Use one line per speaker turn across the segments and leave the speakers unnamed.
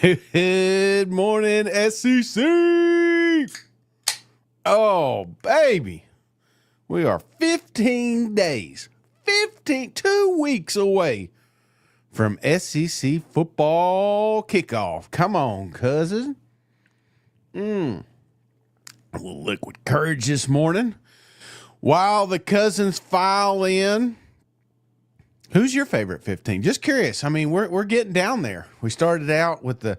Good morning, SEC. Oh, baby. We are 15 days, 2 weeks away from SEC football kickoff. Come on, cousin. A little liquid courage this morning. While the cousins file in, who's your favorite 15? Just curious. I mean, we're getting down there. We started out with the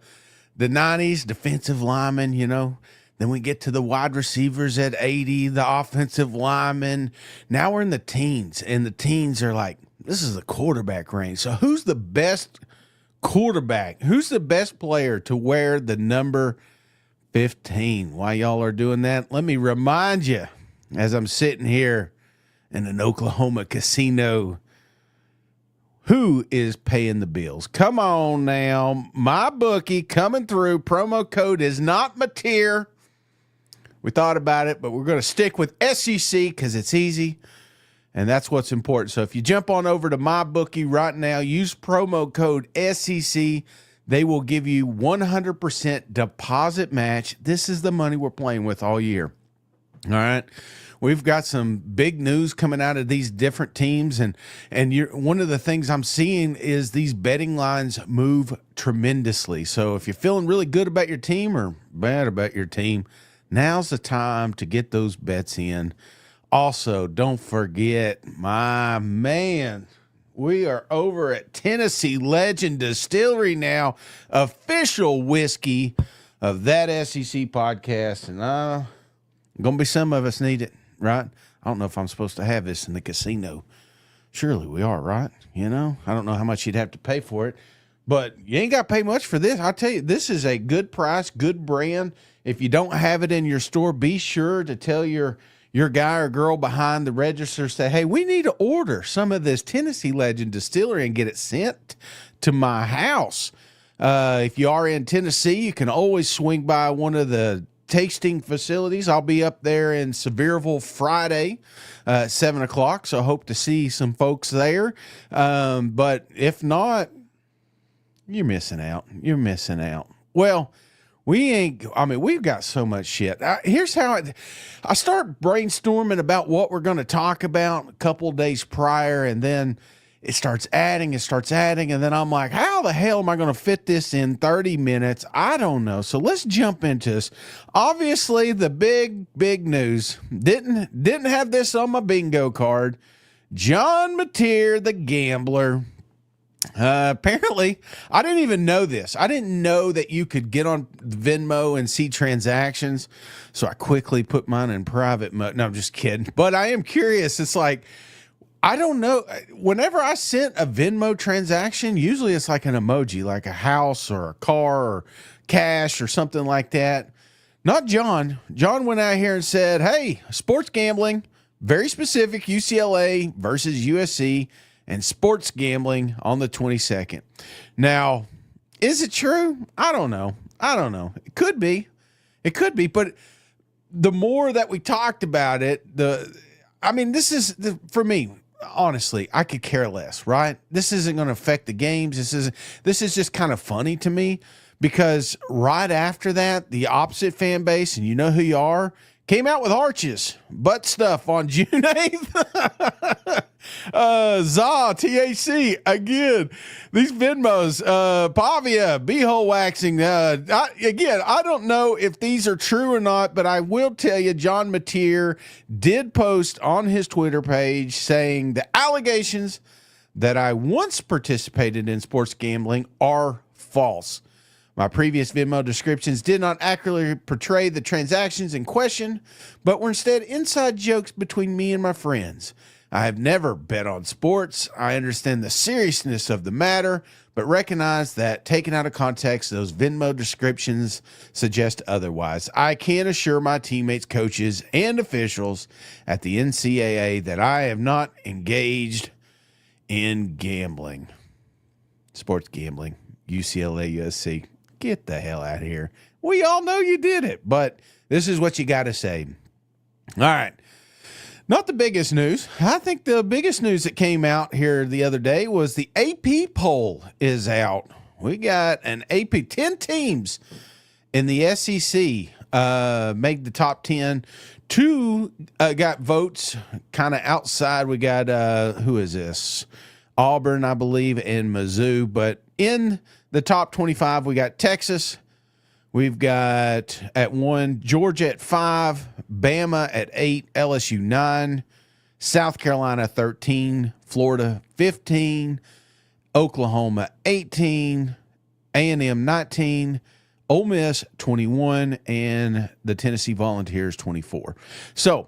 90s defensive linemen, you know. Then we get to the wide receivers at 80, the offensive linemen. Now we're in the teens, and the teens are like, this is the quarterback range. So who's the best quarterback? Who's the best player to wear the number 15? While y'all are doing that, let me remind you, as I'm sitting here in an Oklahoma casino, who is paying the bills? Come on now. My bookie coming through. Promo code is not Mateer. We thought about it, but we're going to stick with SEC because it's easy, and that's what's important. So if you jump on over to my bookie right now, use promo code SEC. They will give you 100% deposit match. This is the money we're playing with all year. All right. We've got some big news coming out of these different teams, and one of the things I'm seeing is these betting lines move tremendously. So if you're feeling really good about your team or bad about your team, now's the time to get those bets in. Also, don't forget, my man, we are over at Tennessee Legend Distillery now, official whiskey of that SEC podcast, and going to be some of us need it. Right? I don't know if I'm supposed to have this in the casino. Surely we are, right? You know, I don't know how much you'd have to pay for it, but you ain't got to pay much for this. I'll tell you, this is a good price, good brand. If you don't have it in your store, be sure to tell your guy or girl behind the register, say, hey, we need to order some of this Tennessee Legend Distillery and get it sent to my house. If you are in Tennessee, you can always swing by one of the tasting facilities. I'll be up there in Sevierville Friday at 7 o'clock, so I hope to see some folks there. But if not, you're missing out. You're missing out. Well, we've got so much shit. Here's how I start brainstorming about what we're going to talk about a couple days prior, and then it starts adding, and then I'm like, how the hell am I going to fit this in 30 minutes? I don't know. So let's jump into this. Obviously, the big news, didn't have this on my bingo card. John Mateer, the gambler. Apparently, I didn't even know this. I didn't know that you could get on Venmo and see transactions. So I quickly put mine in private mode. No, I'm just kidding. But I am curious. It's like, I don't know. Whenever I sent a Venmo transaction, usually it's like an emoji, like a house or a car or cash or something like that. Not John. John went out here and said, hey, sports gambling, very specific, UCLA versus USC, and sports gambling on the 22nd. This is it true? I don't know. It could be. But the more that we talked about it, for me, honestly, I could care less, right? This isn't going to affect the games. This is just kind of funny to me because right after that, the opposite fan base, and you know who you are, came out with arches, butt stuff on June 8th. THC, again, these Venmos, Pavia, beehole waxing. I don't know if these are true or not, but I will tell you, John Mateer did post on his Twitter page saying the allegations that I once participated in sports gambling are false. My previous Venmo descriptions did not accurately portray the transactions in question, but were instead inside jokes between me and my friends. I have never bet on sports. I understand the seriousness of the matter, but recognize that taken out of context, those Venmo descriptions suggest otherwise. I can assure my teammates, coaches, and officials at the NCAA that I have not engaged in gambling. Sports gambling, UCLA, USC. Get the hell out of here. We all know you did it, but this is what you got to say. All right. Not the biggest news. I think the biggest news that came out here the other day was the AP poll is out. We got an AP 10 teams in the SEC made the top 10. Two got votes kind of outside. We got, who is this? Auburn, I believe, and Mizzou. But in the top 25, we got Texas. We've got at 1, Georgia at 5, Bama at 8, LSU 9, South Carolina 13, Florida 15, Oklahoma 18, A&M 19, Ole Miss 21, and the Tennessee Volunteers 24. So,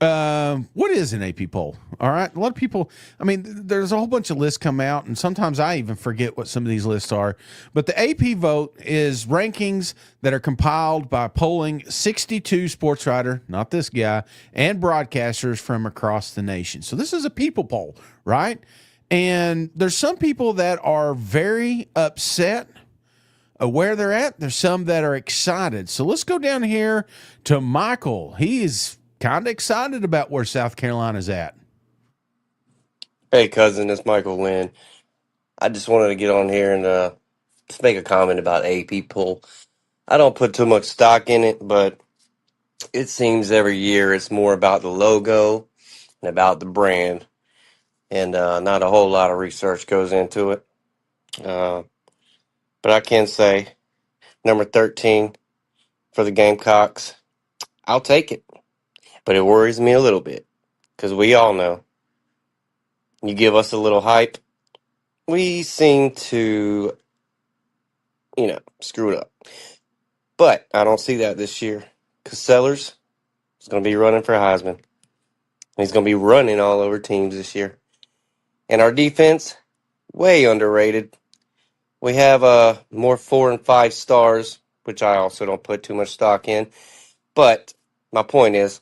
what is an AP poll? All right. A lot of people, I mean, there's a whole bunch of lists come out, and sometimes I even forget what some of these lists are. But the AP vote is rankings that are compiled by polling 62 sports writer, not this guy, and broadcasters from across the nation. So this is a people poll, right? And there's some people that are very upset where they're at. There's some that are excited. So let's go down here to Michael. He is kind of excited about where South Carolina's at.
Hey, cousin, it's Michael Wynn. I just wanted to get on here and just make a comment about AP poll. I don't put too much stock in it, but it seems every year it's more about the logo and about the brand, and not a whole lot of research goes into it. Uh, but I can say number 13 for the Gamecocks, I'll take it. But it worries me a little bit because we all know you give us a little hype, we seem to, screw it up. But I don't see that this year because Sellers is going to be running for Heisman. He's going to be running all over teams this year. And our defense, way underrated. We have more 4 and 5 stars, which I also don't put too much stock in. But my point is,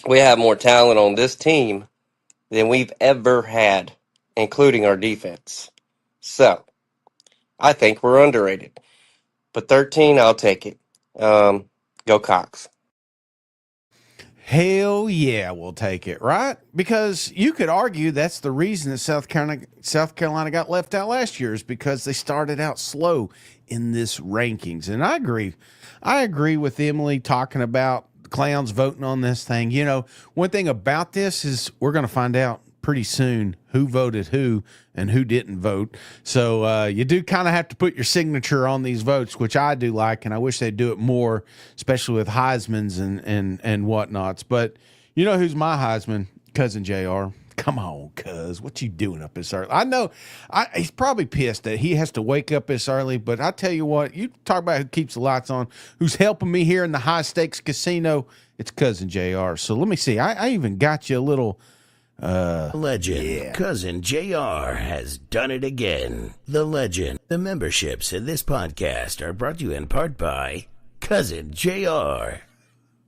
we have more talent on this team than we've ever had, including our defense. So I think we're underrated. But 13, I'll take it. Go Cox.
Hell yeah, we'll take it, right? Because you could argue that's the reason that South Carolina got left out last year is because they started out slow in this rankings. And I agree. I agree with Emily talking about clowns voting on this thing. You know, one thing about this is we're going to find out pretty soon who voted who and who didn't vote. So you do kind of have to put your signature on these votes, which I do like, and I wish they'd do it more, especially with Heisman's and whatnots. But you know who's my Heisman? Cousin JR. Come on, cuz. What you doing up this early? I know he's probably pissed that he has to wake up this early, but I tell you what, you talk about who keeps the lights on, who's helping me here in the high-stakes casino, it's Cousin JR. So let me see. I even got you a little
legend.
Yeah.
Cousin JR has done it again. The legend. The memberships in this podcast are brought to you in part by Cousin JR.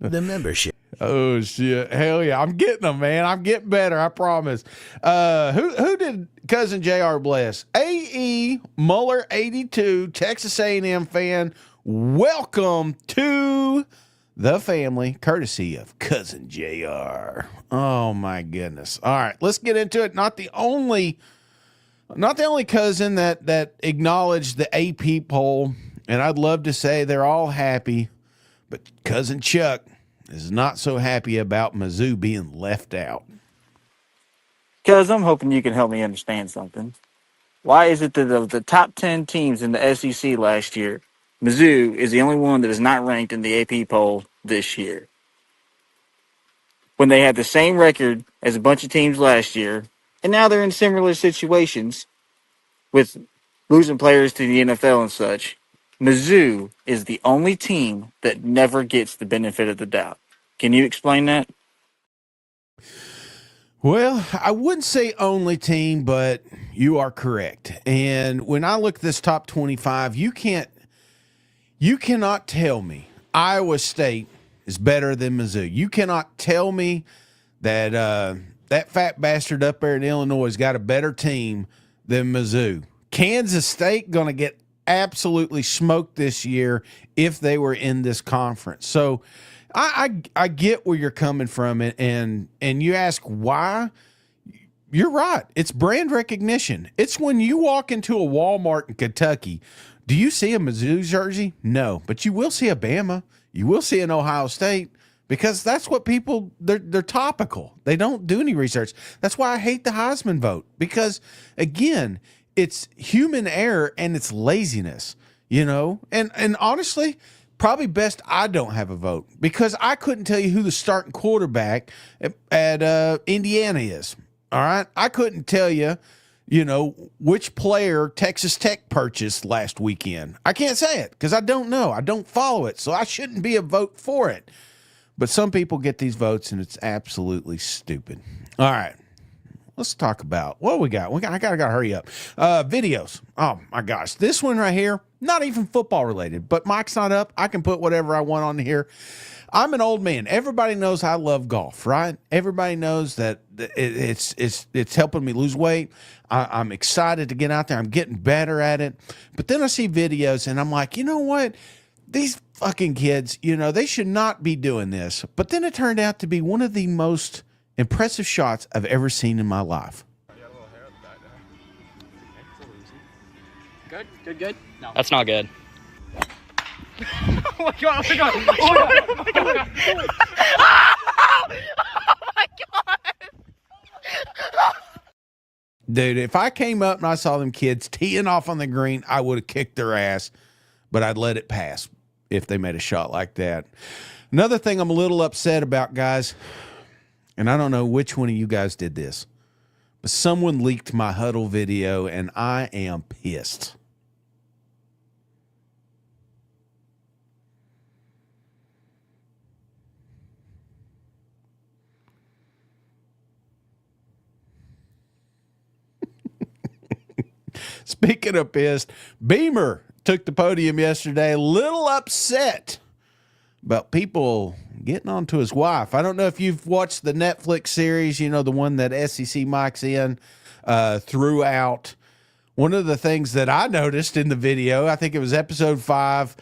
The membership.
Oh shit! Hell yeah! I'm getting them, man. I'm getting better. I promise. Who did Cousin Jr. bless? A.E. Muller 82, Texas A&M fan. Welcome to the family, courtesy of Cousin Jr. Oh my goodness! All right, let's get into it. Not the only cousin that acknowledged the AP poll, and I'd love to say they're all happy, but Cousin Chuck is not so happy about Mizzou being left out.
Cuz I'm hoping you can help me understand something. Why is it that of the top 10 teams in the SEC last year, Mizzou is the only one that is not ranked in the AP poll this year? When they had the same record as a bunch of teams last year, and now they're in similar situations with losing players to the NFL and such, Mizzou is the only team that never gets the benefit of the doubt. Can you explain that?
Well, I wouldn't say only team, but you are correct. And when I look at this top 25, you cannot tell me Iowa State is better than Mizzou. You cannot tell me that that fat bastard up there in Illinois has got a better team than Mizzou. Kansas State going to get absolutely smoked this year if they were in this conference. So I get where you're coming from, and you ask why. you're right. It's brand recognition. It's when you walk into a Walmart in Kentucky, do you see a Mizzou jersey? No, but you will see a Bama. You will see an Ohio State because that's what people, they're topical. They don't do any research. That's why I hate the Heisman vote because, again, it's human error and it's laziness, you know? And honestly, probably best I don't have a vote because I couldn't tell you who the starting quarterback at Indiana is. All right. I couldn't tell you, which player Texas Tech purchased last weekend. I can't say it because I don't know. I don't follow it. So I shouldn't be a vote for it. But some people get these votes and it's absolutely stupid. All right. Let's talk about what we got. I gotta hurry up. Videos. Oh my gosh. This one right here, not even football related, but Mike's not up. I can put whatever I want on here. I'm an old man. Everybody knows I love golf, right? Everybody knows that it's helping me lose weight. I'm excited to get out there. I'm getting better at it. But then I see videos and I'm like, you know what? These fucking kids, they should not be doing this. But then it turned out to be one of the most impressive shots I've ever seen in my life.
Good. No.
That's not good.
Oh my god! Oh my god! Oh my god! Oh my god!
Dude, if I came up and I saw them kids teeing off on the green, I would have kicked their ass, but I'd let it pass if they made a shot like that. Another thing I'm a little upset about, guys, and I don't know which one of you guys did this, but someone leaked my huddle video, and I am pissed. Speaking of pissed, Beamer took the podium yesterday, a little upset about people getting onto his wife. I don't know if you've watched the Netflix series, the one that SEC Mike's in throughout. One of the things that I noticed in the video, I think it was episode 5,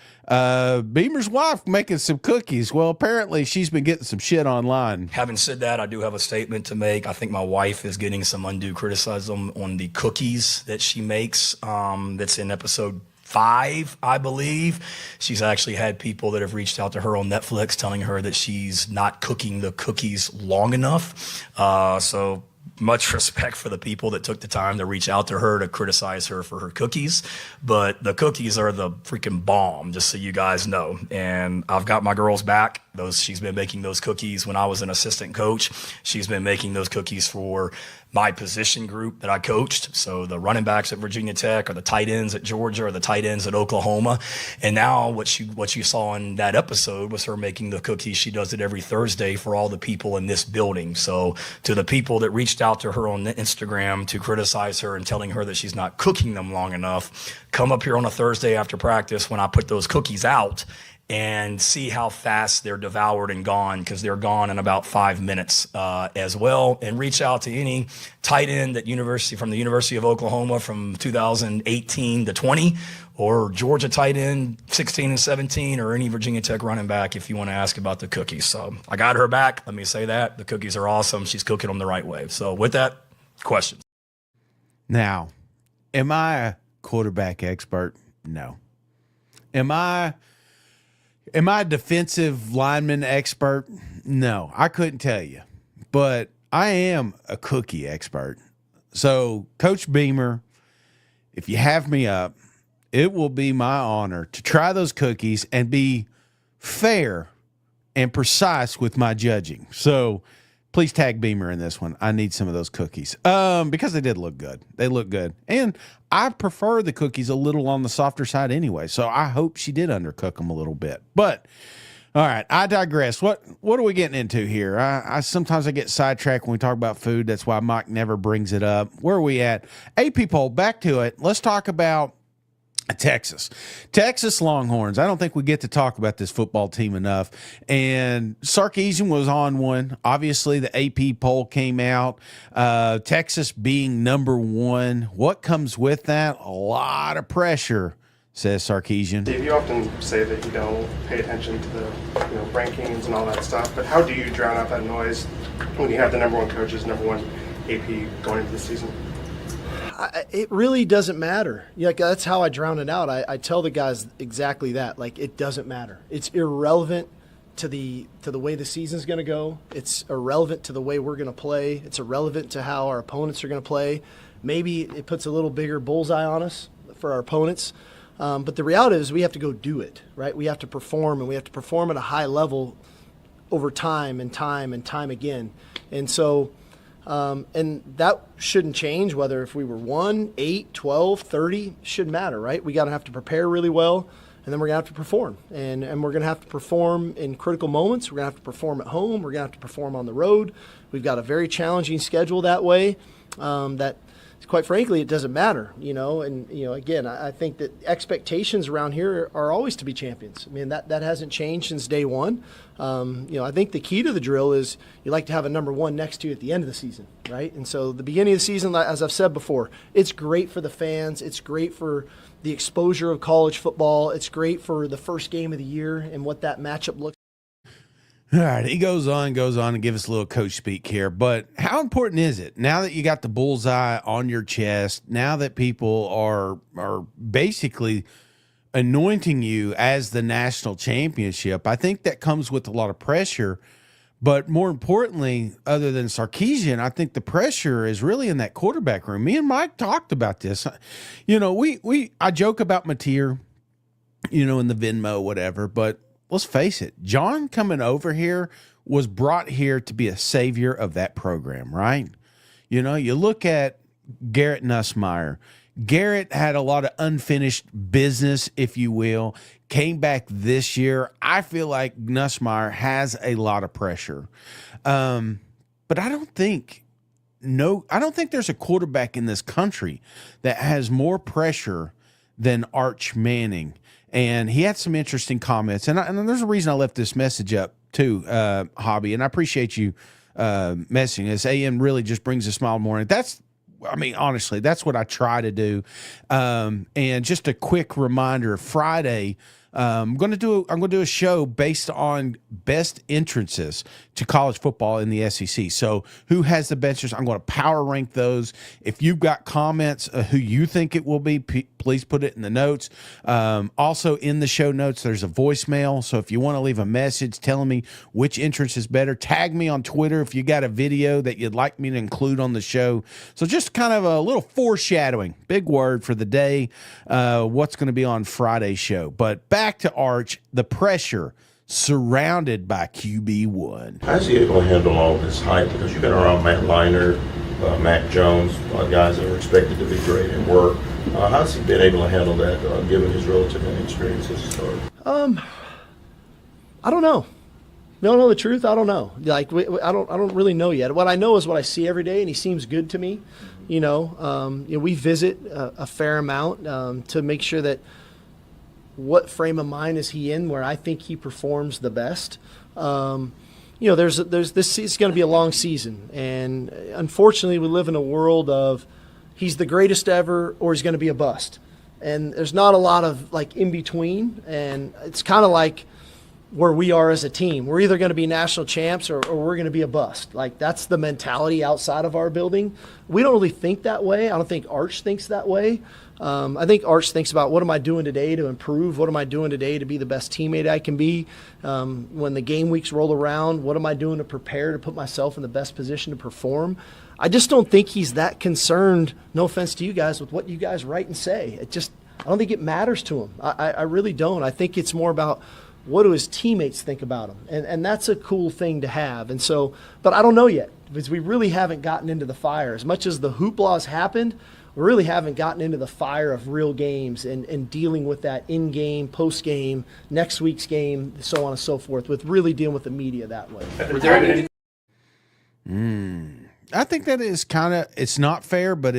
Beamer's wife making some cookies. Well, apparently she's been getting some shit online.
Having said that, I do have a statement to make. I think my wife is getting some undue criticism on the cookies that she makes. That's in episode 5, I believe. She's actually had people that have reached out to her on Netflix telling her that she's not cooking the cookies long enough. So much respect for the people that took the time to reach out to her to criticize her for her cookies. But the cookies are the freaking bomb, just so you guys know. And I've got my girls back. She's been making those cookies when I was an assistant coach. She's been making those cookies for my position group that I coached. So the running backs at Virginia Tech, or the tight ends at Georgia, or the tight ends at Oklahoma. And now what you saw in that episode was her making the cookies. She does it every Thursday for all the people in this building. So to the people that reached out to her on Instagram to criticize her and telling her that she's not cooking them long enough, come up here on a Thursday after practice when I put those cookies out and see how fast they're devoured and gone, because they're gone in about 5 minutes as well. And reach out to any tight end from the University of Oklahoma from 2018 to 20, or Georgia tight end 16 and 17, or any Virginia Tech running back if you want to ask about the cookies. So I got her back. Let me say that. The cookies are awesome. She's cooking them the right way. So with that, questions.
Now, am I a quarterback expert? No. Am I a defensive lineman expert? No, I couldn't tell you. But I am a cookie expert. So, Coach Beamer, if you have me up, it will be my honor to try those cookies and be fair and precise with my judging. So, please tag Beamer in this one. I need some of those cookies because they did look good. They look good. And I prefer the cookies a little on the softer side anyway, so I hope she did undercook them a little bit. But, all right, I digress. What are we getting into here? I sometimes I get sidetracked when we talk about food. That's why Mike never brings it up. Where are we at? AP poll, back to it. Let's talk about Texas Longhorns. I don't think we get to talk about this football team enough. And Sarkisian was on one. Obviously, the AP poll came out. Texas being number 1. What comes with that? A lot of pressure, says Sarkisian.
Dave, you often say that you don't pay attention to the rankings and all that stuff, but how do you drown out that noise when you have the number 1 coaches, number 1 AP going into the season?
It really doesn't matter. Like, that's how I drown it out. I tell the guys exactly that. Like, it doesn't matter. It's irrelevant to the way the season's going to go. It's irrelevant to the way we're going to play. It's irrelevant to how our opponents are going to play. Maybe it puts a little bigger bullseye on us for our opponents. But the reality is we have to go do it, right? We have to perform, and we have to perform at a high level over time and time and time again. And so and that shouldn't change whether if we were 1, 8, 12, 30, shouldn't matter, right? We got to have to prepare really well, and then we're going to have to perform. And we're going to have to perform in critical moments. We're going to have to perform at home. We're going to have to perform on the road. We've got a very challenging schedule that way that, quite frankly, it doesn't matter, And, again, I think that expectations around here are always to be champions. I mean, that hasn't changed since day one. I think the key to the drill is you like to have a number one next to you at the end of the season, right? And so the beginning of the season, as I've said before, it's great for the fans. It's great for the exposure of college football. It's great for the first game of the year and what that matchup looks.
All right, he goes on to give us a little coach speak here. But how important is it now that you got the bullseye on your chest, now that people are basically anointing you as the national championship? I think that comes with a lot of pressure. But more importantly, other than Sarkisian, I think the pressure is really in that quarterback room. Me and Mike talked about this. I joke about Mateer, in the Venmo, whatever, but let's face it, John coming over here was brought here to be a savior of that program, right? You look at Garrett Nussmeier. Garrett had a lot of unfinished business, if you will, came back this year. I feel like Nussmeier has a lot of pressure. But I don't think there's a quarterback in this country that has more pressure than Arch Manning. And he had some interesting comments. And there's a reason I left this message up too, Hobby. And I appreciate you messaging us. AM really just brings a smile in the morning. Honestly, that's what I try to do. And just a quick reminder, Friday, I'm going to do a show based on best entrances to college football in the SEC. So who has the best entrances? I'm going to power rank those. If you've got comments who you think it will be, please put it in the notes. Also in the show notes, there's a voicemail. So if you want to leave a message telling me which entrance is better, tag me on Twitter if you got a video that you'd like me to include on the show. So just kind of a little foreshadowing, big word for the day, what's going to be on Friday's show. But back to Arch, the pressure surrounded by QB1.
How's he able to handle all this hype? Because you've been around Matt Leinart, Mac Jones, guys that are expected to be great at work. How's he been able to handle that, given his relative inexperience as a starter?
I don't know. You don't know the truth? I don't know. I don't really know yet. What I know is what I see every day, and he seems good to me. We visit a fair amount to make sure that what frame of mind is he in where I think he performs the best. This is going to be a long season, and unfortunately we live in a world of he's the greatest ever or he's going to be a bust, and there's not a lot of in between, and it's kind of like where we are as a team. We're either going to be national champs or we're going to be a bust. That's the mentality outside of our building. We don't really think that way. I don't think Arch thinks that way. I think Arch thinks about what am I doing today to improve? What am I doing today to be the best teammate I can be? When the game weeks roll around, what am I doing to prepare to put myself in the best position to perform? I just don't think he's that concerned, no offense to you guys, with what you guys write and say. I don't think it matters to him. I really don't. I think it's more about what do his teammates think about him? And that's a cool thing to have. And so, but I don't know yet because we really haven't gotten into the fire. As much as the hoopla happened, we really haven't gotten into the fire of real games and dealing with that in-game, post-game, next week's game, so on and so forth, with really dealing with the media that way.
I think that is it's not fair, but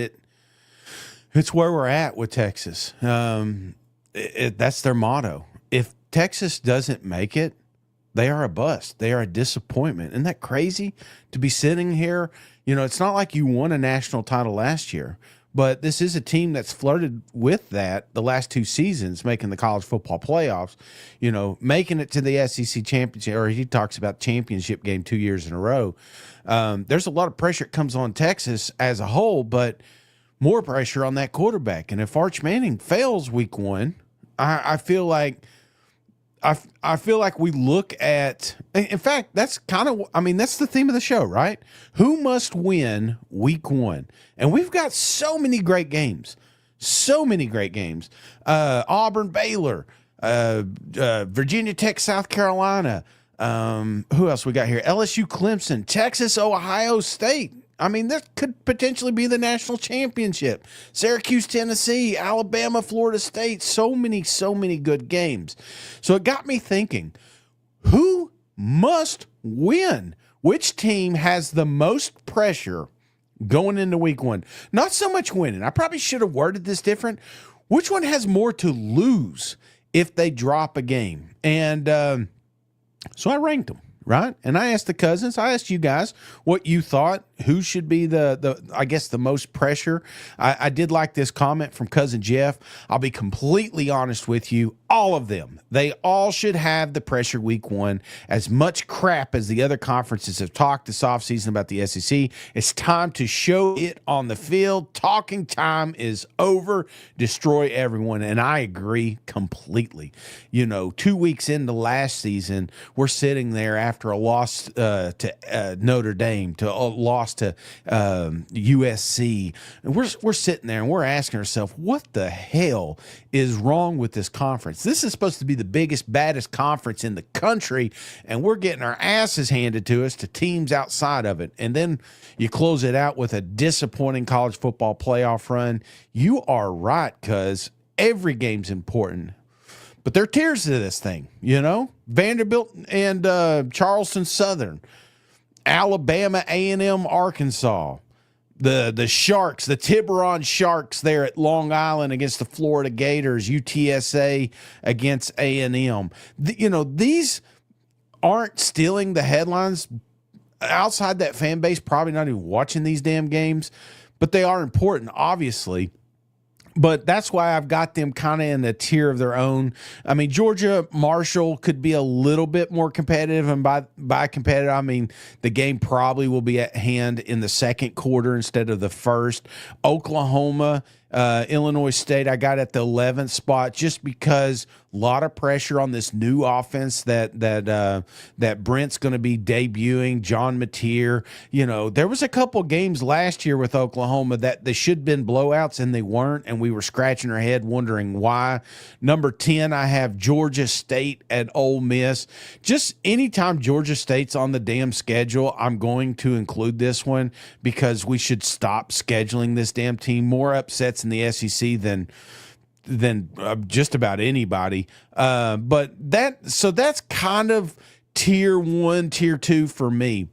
it's where we're at with Texas. That's their motto. If Texas doesn't make it, they are a bust. They are a disappointment. Isn't that crazy to be sitting here? It's not like you won a national title last year, but this is a team that's flirted with that the last 2 seasons, making the college football playoffs, making it to the SEC championship, or he talks about championship game 2 years in a row. There's a lot of pressure that comes on Texas as a whole, but more pressure on that quarterback. And if Arch Manning fails week 1, I feel like we look at, in fact, that's that's the theme of the show, right? Who must win week 1? And we've got so many great games. Auburn, Baylor, Virginia Tech, South Carolina. Who else we got here? LSU, Clemson, Texas, Ohio State. That could potentially be the national championship. Syracuse, Tennessee, Alabama, Florida State. So many good games. So it got me thinking, who must win? Which team has the most pressure going into week 1? Not so much winning. I probably should have worded this different. Which one has more to lose if they drop a game? And so I ranked them. Right? And I asked the cousins, I asked you guys what you thought, who should be the most pressure. I did like this comment from cousin Jeff. I'll be completely honest with you. All of them, they all should have the pressure week 1. As much crap as the other conferences have talked this offseason about the SEC, it's time to show it on the field. Talking time is over. Destroy everyone. And I agree completely. 2 weeks into last season, we're sitting there after a loss to Notre Dame, to a loss to USC. And we're sitting there and we're asking ourselves, what the hell is wrong with this conference? This is supposed to be the biggest, baddest conference in the country, and we're getting our asses handed to us to teams outside of it. And then you close it out with a disappointing college football playoff run. You are right, cuz every game's important. But there are tiers to this thing, Vanderbilt and Charleston Southern, Alabama, A&M, Arkansas, the Sharks, the Tiburon Sharks there at Long Island against the Florida Gators, UTSA against A&M. These aren't stealing the headlines. Outside that fan base, probably not even watching these damn games, but they are important, obviously. But that's why I've got them kind of in a tier of their own. Georgia, Marshall could be a little bit more competitive. And by competitive, the game probably will be at hand in the second quarter instead of the first. Oklahoma, Illinois State, I got at the 11th spot just because a lot of pressure on this new offense that Brent's going to be debuting. John Mateer, there was a couple games last year with Oklahoma that they should have been blowouts and they weren't, and we were scratching our head wondering why. Number 10, I have Georgia State at Ole Miss. Just anytime Georgia State's on the damn schedule, I'm going to include this one because we should stop scheduling this damn team. More upsets in the SEC than just about anybody. But that's kind of tier 1, tier 2 for me.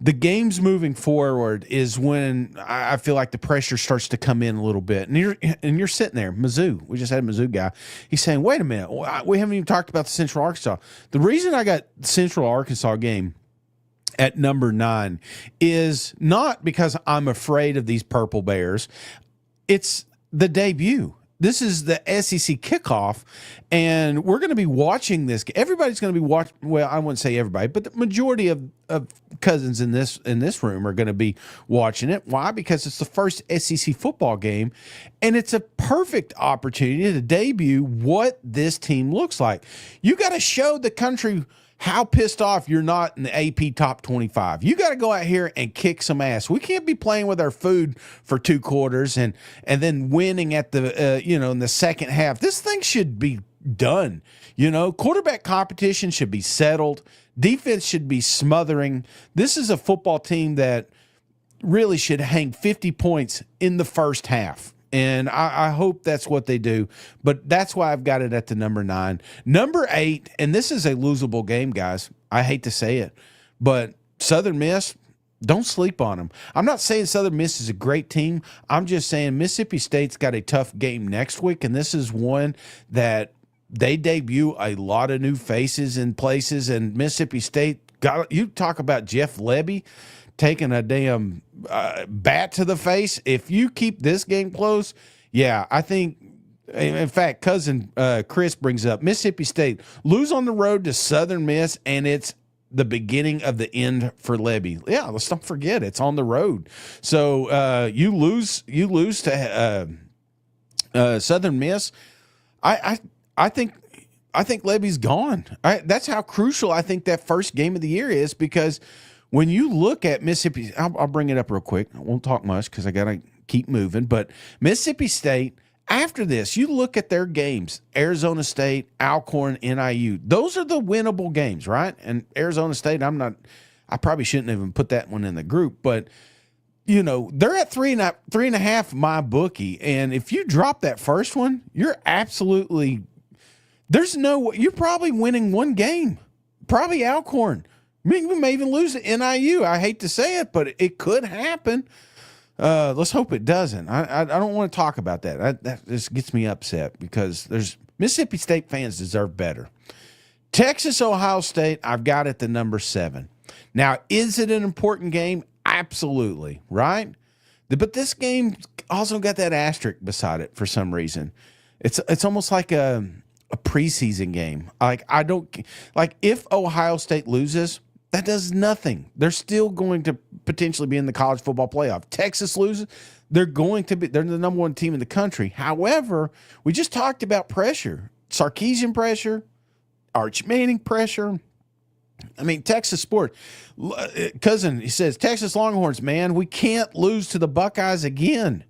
The games moving forward is when I feel like the pressure starts to come in a little bit. And you're sitting there, Mizzou. We just had a Mizzou guy. He's saying, wait a minute, we haven't even talked about the Central Arkansas. The reason I got the Central Arkansas game at number 9 is not because I'm afraid of these Purple Bears. It's the debut. This is the SEC kickoff, and we're going to be watching this. Everybody's going to be watching. Well, I wouldn't say everybody, but the majority of cousins in this room are going to be watching it. Why? Because it's the first SEC football game, and it's a perfect opportunity to debut what this team looks like. You got to show the country how pissed off you're not in the AP top 25. You got to go out here and kick some ass. We can't be playing with our food for 2 quarters and then winning at the in the second half. This thing should be done. Quarterback competition should be settled. Defense should be smothering. This is a football team that really should hang 50 points in the first half. And I hope that's what they do. But that's why I've got it at the number 9. Number 8, and this is a losable game, guys. I hate to say it. But Southern Miss, don't sleep on them. I'm not saying Southern Miss is a great team. I'm just saying Mississippi State's got a tough game next week. And this is one that they debut a lot of new faces and places. And Mississippi State, you talk about Jeff Lebby. taking a damn bat to the face. If you keep this game close, yeah, I think. In fact, cousin Chris brings up Mississippi State lose on the road to Southern Miss, and it's the beginning of the end for Lebby. Yeah, let's not forget it's on the road. So you lose to Southern Miss. I think Lebby's gone. That's how crucial I think that first game of the year is, because when you look at Mississippi, I'll bring it up real quick. I won't talk much because I got to keep moving. But Mississippi State, after this, you look at their games, Arizona State, Alcorn, NIU. Those are the winnable games, right? And Arizona State, I probably shouldn't even put that one in the group, but they're at 3.5 my bookie. And if you drop that first one, you're you're probably winning one game, probably Alcorn. I mean, we may even lose to NIU. I hate to say it, but it could happen. Let's hope it doesn't. I don't want to talk about that. That just gets me upset because Mississippi State fans deserve better. Texas, Ohio State, I've got it the number 7. Now, is it an important game? Absolutely, right? But this game also got that asterisk beside it for some reason. It's almost like a preseason game. If Ohio State loses, that does nothing. They're still going to potentially be in the college football playoff. Texas loses, they're the number 1 team in the country. However, we just talked about pressure. Sarkisian pressure, Arch Manning pressure. I mean, Texas sport. Cousin, he says, Texas Longhorns, man, we can't lose to the Buckeyes again.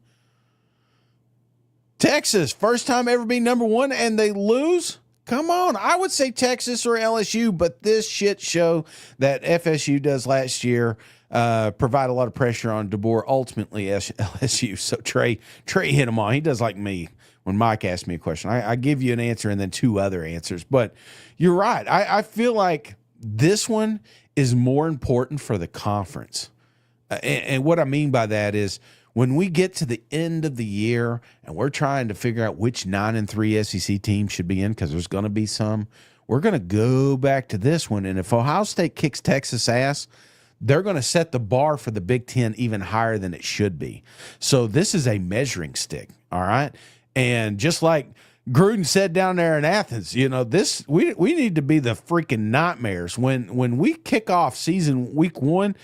Texas, first time ever being number 1 and they lose? Come on. I would say Texas or LSU, but this shit show that FSU does last year provide a lot of pressure on DeBoer, ultimately LSU. So Trey hit him on. He does like me when Mike asked me a question. I give you an answer and then 2 other answers. But you're right. I feel like this one is more important for the conference. And what I mean by that is when we get to the end of the year and we're trying to figure out which 9-3 SEC teams should be in, because there's going to be some, we're going to go back to this one. And if Ohio State kicks Texas ass, they're going to set the bar for the Big Ten even higher than it should be. So this is a measuring stick, all right? And just like Gruden said down there in Athens, we need to be the freaking nightmares. When we kick off season week 1,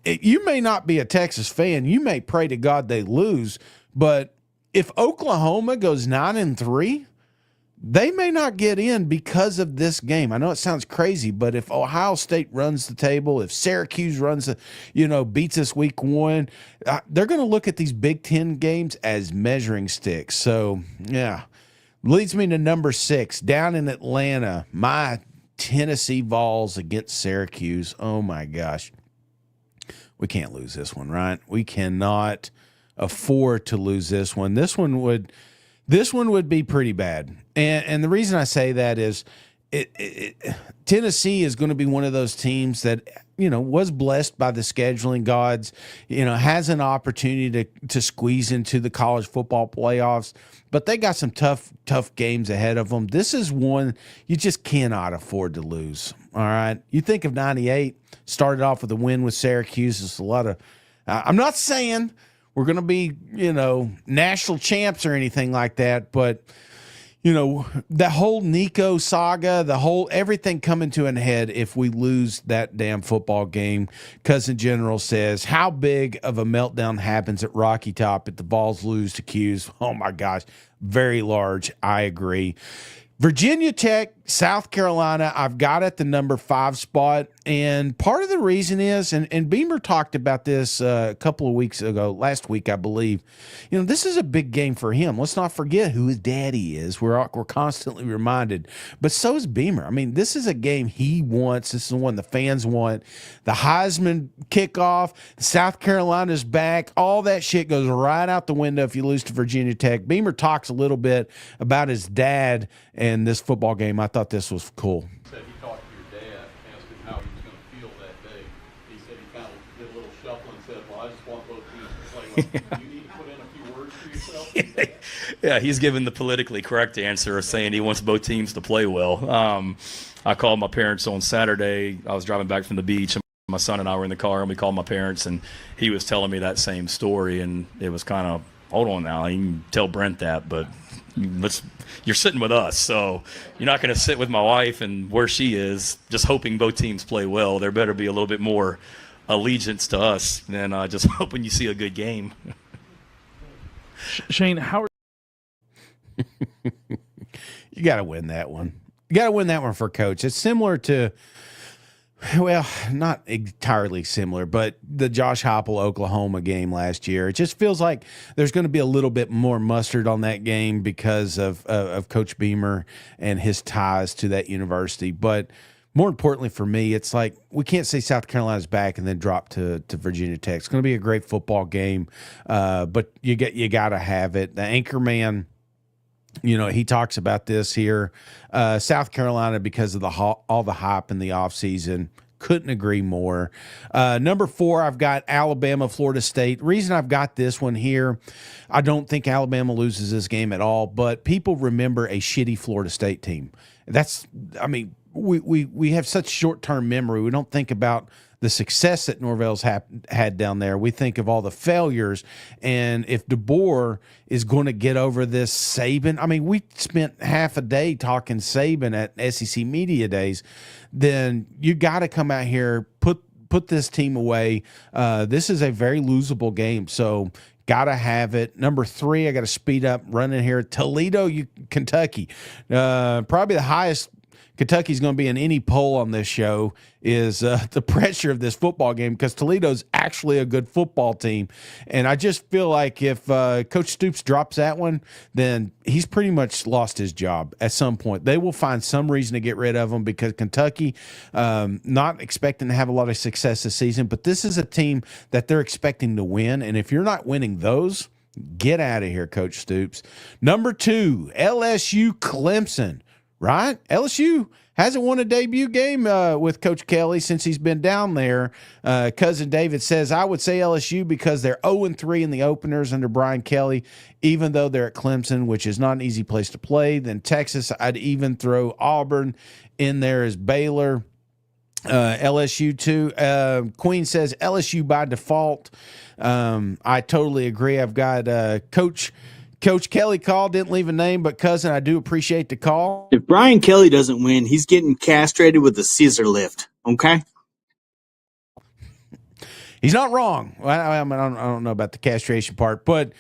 you may not be a Texas fan. You may pray to God they lose. But if Oklahoma goes 9-3, they may not get in because of this game. I know it sounds crazy, but if Ohio State runs the table, if Syracuse beats us week 1, they're going to look at these Big Ten games as measuring sticks. So, yeah, leads me to number 6, down in Atlanta, my Tennessee Vols against Syracuse. Oh, my gosh. We can't lose this one, right? We cannot afford to lose this one. This one would be pretty bad. And the reason I say that is Tennessee is going to be one of those teams that, was blessed by the scheduling gods, has an opportunity to squeeze into the college football playoffs, but they got some tough games ahead of them. This is one you just cannot afford to lose. All right. You think of 98, started off with a win with Syracuse. It's a lot of, I'm not saying we're going to be, national champs or anything like that, but the whole Nico saga, everything coming to an head if we lose that damn football game. Cousin General says, how big of a meltdown happens at Rocky Top if the Vols lose to Q's? Oh my gosh, very large. I agree. Virginia Tech, South Carolina, I've got at the number 5 spot. And part of the reason is, and Beamer talked about this a couple of weeks ago, last week, I believe, this is a big game for him. Let's not forget who his daddy is. We're constantly reminded. But so is Beamer. I mean, this is a game he wants. This is the one the fans want. The Heisman kickoff, South Carolina's back, all that shit goes right out the window if you lose to Virginia Tech. Beamer talks a little bit about his dad and this football game. I thought this was cool.
Said he talked to your dad, asked him how he was going to feel that day. He said he kind of did a little shuffle and said, well, I just want both teams to play well. You need to put in a few words for yourself.
Yeah, he's given the politically correct answer of saying he wants both teams to play well. I called my parents on Saturday. I was driving back from the beach, and My son and I were in the car, and we called my parents, and he was telling me that same story, and it was kind of, hold on now, you can tell Brent that, but you're sitting with us, so you're not going to sit with my wife and where she is, just hoping both teams play well. There better be a little bit more allegiance to us than just hoping you see a good game.
Shane, how are
You got to win that one. You got to win that one for Coach. It's similar to, well, not entirely similar, but the Josh Heupel Oklahoma game last year. It just feels like there's going to be a little bit more mustard on that game because of Coach Beamer and his ties to that university. But more importantly for me, it's like we can't say South Carolina's back and then drop to Virginia Tech. It's going to be a great football game, but you got to have it. The anchor man, you know, he talks about this here. South Carolina, because of all the hype in the offseason, couldn't agree more. Number 4, I've got Alabama, Florida State. Reason I've got this one here, I don't think Alabama loses this game at all, but people remember a shitty Florida State team. We have such short-term memory. We don't think about the success that Norvell's had down there. We think of all the failures. And if DeBoer is going to get over this Saban, we spent half a day talking Saban at SEC Media Days, then you got to come out here, put this team away. This is a very losable game. So got to have it. Number 3, I got to speed up running here. Toledo, Kentucky. Probably the highest Kentucky's going to be in any poll on this show is the pressure of this football game, because Toledo's actually a good football team. And I just feel like if Coach Stoops drops that one, then he's pretty much lost his job at some point. They will find some reason to get rid of him, because Kentucky, not expecting to have a lot of success this season, but this is a team that they're expecting to win. And if you're not winning those, get out of here, Coach Stoops. Number 2, LSU Clemson. Right? LSU hasn't won a debut game with Coach Kelly since he's been down there. Cousin David says, I would say LSU because they're 0-3 in the openers under Brian Kelly, even though they're at Clemson, which is not an easy place to play. Then Texas, I'd even throw Auburn in there as Baylor. LSU too. Queen says LSU by default. I totally agree. I've got Coach Kelly called, didn't leave a name, but cousin, I do appreciate the call.
If Brian Kelly doesn't win, he's getting castrated with a scissor lift, okay?
He's not wrong. I don't know about the castration part, but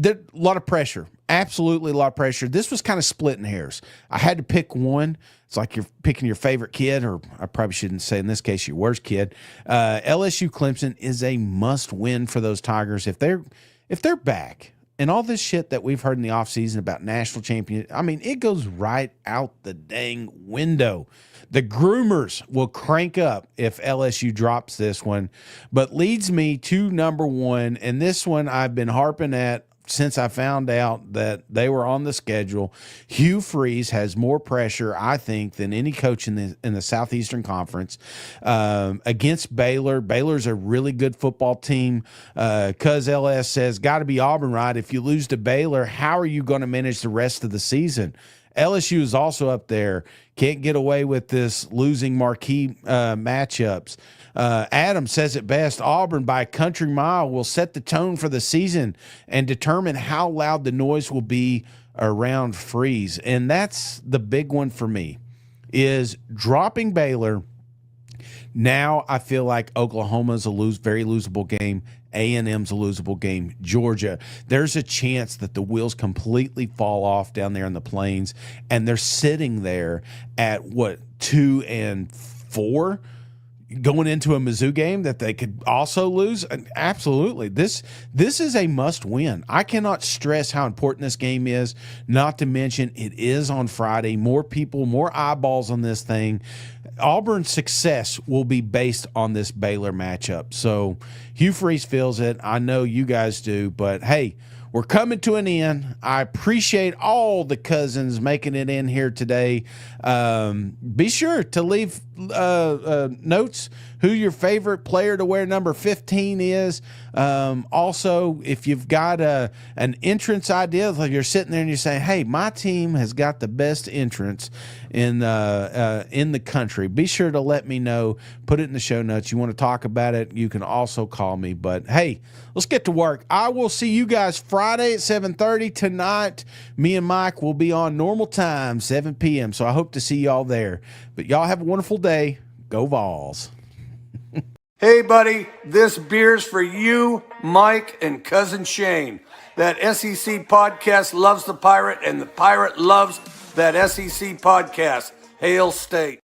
a lot of pressure. Absolutely a lot of pressure. This was kind of splitting hairs. I had to pick one. It's like you're picking your favorite kid, or I probably shouldn't say in this case your worst kid. LSU Clemson is a must-win for those Tigers. If they're back, and all this shit that we've heard in the offseason about national champion, it goes right out the dang window. The groomers will crank up if LSU drops this one, but leads me to number 1, and this one I've been harping at since I found out that they were on the schedule. Hugh Freeze has more pressure, I think, than any coach in the Southeastern Conference against Baylor. Baylor's a really good football team. Cuz LS says, got to be Auburn, right? If you lose to Baylor, how are you going to manage the rest of the season? LSU is also up there. Can't get away with this losing marquee matchups. Adam says it best. Auburn by a country mile will set the tone for the season and determine how loud the noise will be around Freeze. And that's the big one for me, is dropping Baylor. Now I feel like Oklahoma's a very losable game. A&M's a losable game. Georgia, there's a chance that the wheels completely fall off down there in the plains, and they're sitting there at 2-4 going into a Mizzou game that they could also lose. Absolutely. This is a must win. I cannot stress how important this game is, not to mention it is on Friday. More people, more eyeballs on this thing. Auburn's success will be based on this Baylor matchup. So Hugh Freeze feels it. I know you guys do, but hey, we're coming to an end. I appreciate all the cousins making it in here today. Be sure to leave notes who your favorite player to wear number 15 is. Also, if you've got an entrance idea, like you're sitting there and you're saying, hey, my team has got the best entrance, in the country. Be sure to let me know. Put it in the show notes. You want to talk about it, you can also call me. But hey, let's get to work. I will see you guys Friday at 7:30 tonight. Me and Mike will be on normal time, 7 p.m. So I hope to see y'all there. But y'all have a wonderful day. Go Vols.
Hey, buddy, this beer's for you, Mike, and Cousin Shane. That SEC podcast loves the Pirate, and the Pirate loves that SEC podcast. Hail State.